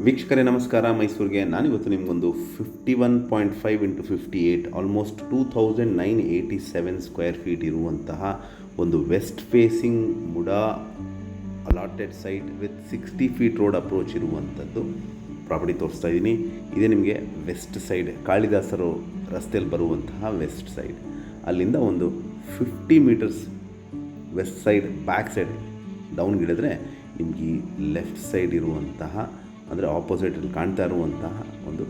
ವೀಕ್ಷಕರೇ ನಮಸ್ಕಾರ. ಮೈಸೂರಿಗೆ ನಾನಿವತ್ತು ನಿಮಗೊಂದು 51.5 × 58 ಆಲ್ಮೋಸ್ಟ್ 2987 ಸ್ಕ್ವೇರ್ ಫೀಟ್ ಇರುವಂತಹ ಒಂದು west facing MUDA allotted site with 60 feet road approach ಇರುವಂಥದ್ದು ಪ್ರಾಪರ್ಟಿ ತೋರಿಸ್ತಾ ಇದ್ದೀನಿ. ಇದೇ ನಿಮಗೆ ವೆಸ್ಟ್ ಸೈಡ್, ಕಾಳಿದಾಸರು ರಸ್ತೆಯಲ್ಲಿ ಬರುವಂತಹ ವೆಸ್ಟ್ ಸೈಡ್. ಅಲ್ಲಿಂದ ಒಂದು 50 metres west side back side ಡೌನ್ಗಿಳಿದ್ರೆ ನಿಮಗೆ ಈ ಲೆಫ್ಟ್ ಸೈಡ್ ಇರುವಂತಹ, ಅಂದರೆ ಆಪೋಸಿಟಲ್ಲಿ ಕಾಣ್ತಾ ಇರುವಂತಹ ಒಂದು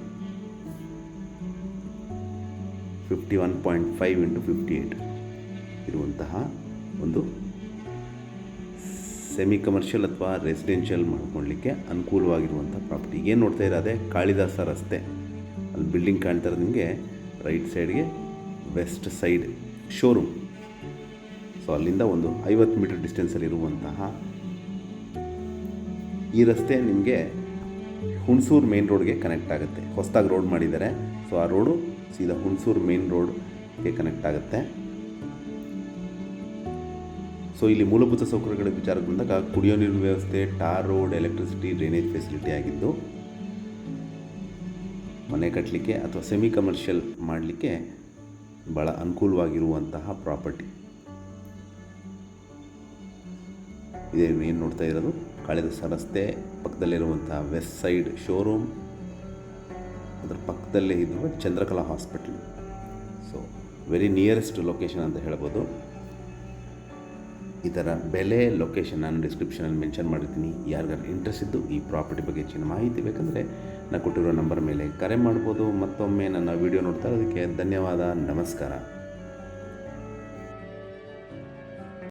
51.5 × 58 ಇರುವಂತಹ ಒಂದು ಸೆಮಿ ಕಮರ್ಷಿಯಲ್ ಅಥವಾ ರೆಸಿಡೆನ್ಷಿಯಲ್ ಮಾಡ್ಕೊಳ್ಳಿಕ್ಕೆ ಅನುಕೂಲವಾಗಿರುವಂಥ ಪ್ರಾಪರ್ಟಿ. ಏನು ನೋಡ್ತಾ ಇರೋದೇ ಕಾಳಿದಾಸ ರಸ್ತೆ, ಅಲ್ಲಿ ಬಿಲ್ಡಿಂಗ್ ಕಾಣ್ತಾ ಇರೋದು ನಿಮಗೆ ರೈಟ್ ಸೈಡ್ಗೆ ವೆಸ್ಟ್ ಸೈಡ್ ಶೋರೂಮ್. ಸೊ ಅಲ್ಲಿಂದ ಒಂದು 50 ಮೀಟರ್ ಡಿಸ್ಟೆನ್ಸಲ್ಲಿರುವಂತಹ ಈ ರಸ್ತೆ ನಿಮಗೆ ಹುಣಸೂರು ಮೇನ್ ರೋಡ್ಗೆ ಕನೆಕ್ಟ್ ಆಗುತ್ತೆ. ಹೊಸದಾಗಿ ರೋಡ್ ಮಾಡಿದ್ದಾರೆ. ಸೊ ಆ ರೋಡು ಸೀದಾ ಹುಣಸೂರು ಮೇನ್ ರೋಡ್ಗೆ ಕನೆಕ್ಟ್ ಆಗುತ್ತೆ. ಸೊ ಇಲ್ಲಿ ಮೂಲಭೂತ ಸೌಕರ್ಯಗಳ ವಿಚಾರಕ್ಕೆ ಬಂದಾಗ ಕುಡಿಯೋ ನೀರಿನ ವ್ಯವಸ್ಥೆ, tar road, electricity, drainage facility ಆಗಿದ್ದು ಮನೆ ಕಟ್ಟಲಿಕ್ಕೆ ಅಥವಾ ಸೆಮಿ ಕಮರ್ಷಿಯಲ್ ಮಾಡಲಿಕ್ಕೆ ಭಾಳ ಅನುಕೂಲವಾಗಿರುವಂತಹ ಪ್ರಾಪರ್ಟಿ. ಇದೇ ಏನು ನೋಡ್ತಾ ಇರೋದು ಕಾಳಿದಾಸ ರಸ್ತೆ ಪಕ್ಕದಲ್ಲಿರುವಂಥ ವೆಸ್ಟ್ ಸೈಡ್ ಶೋರೂಮ್, ಅದರ ಪಕ್ಕದಲ್ಲೇ ಇರುವ Chandrakala hospital. So very nearest location ಅಂತ ಹೇಳ್ಬೋದು. ಇದರ ಬೆಲೆ, ಲೊಕೇಶನ್ ನಾನು ಡಿಸ್ಕ್ರಿಪ್ಷನಲ್ಲಿ ಮೆನ್ಷನ್ ಮಾಡಿರ್ತೀನಿ. ಯಾರಿಗಾರು ಇಂಟ್ರೆಸ್ಟ್ ಇದ್ದು ಈ ಪ್ರಾಪರ್ಟಿ ಬಗ್ಗೆ ಹೆಚ್ಚಿನ ಮಾಹಿತಿ ಬೇಕಂದರೆ ನಾನು ಕೊಟ್ಟಿರೋ ನಂಬರ್ ಮೇಲೆ ಕರೆ ಮಾಡ್ಬೋದು. ಮತ್ತೊಮ್ಮೆ ನನ್ನ ವಿಡಿಯೋ ನೋಡ್ತಾ ಇರೋದಕ್ಕೆ ಧನ್ಯವಾದ. ನಮಸ್ಕಾರ.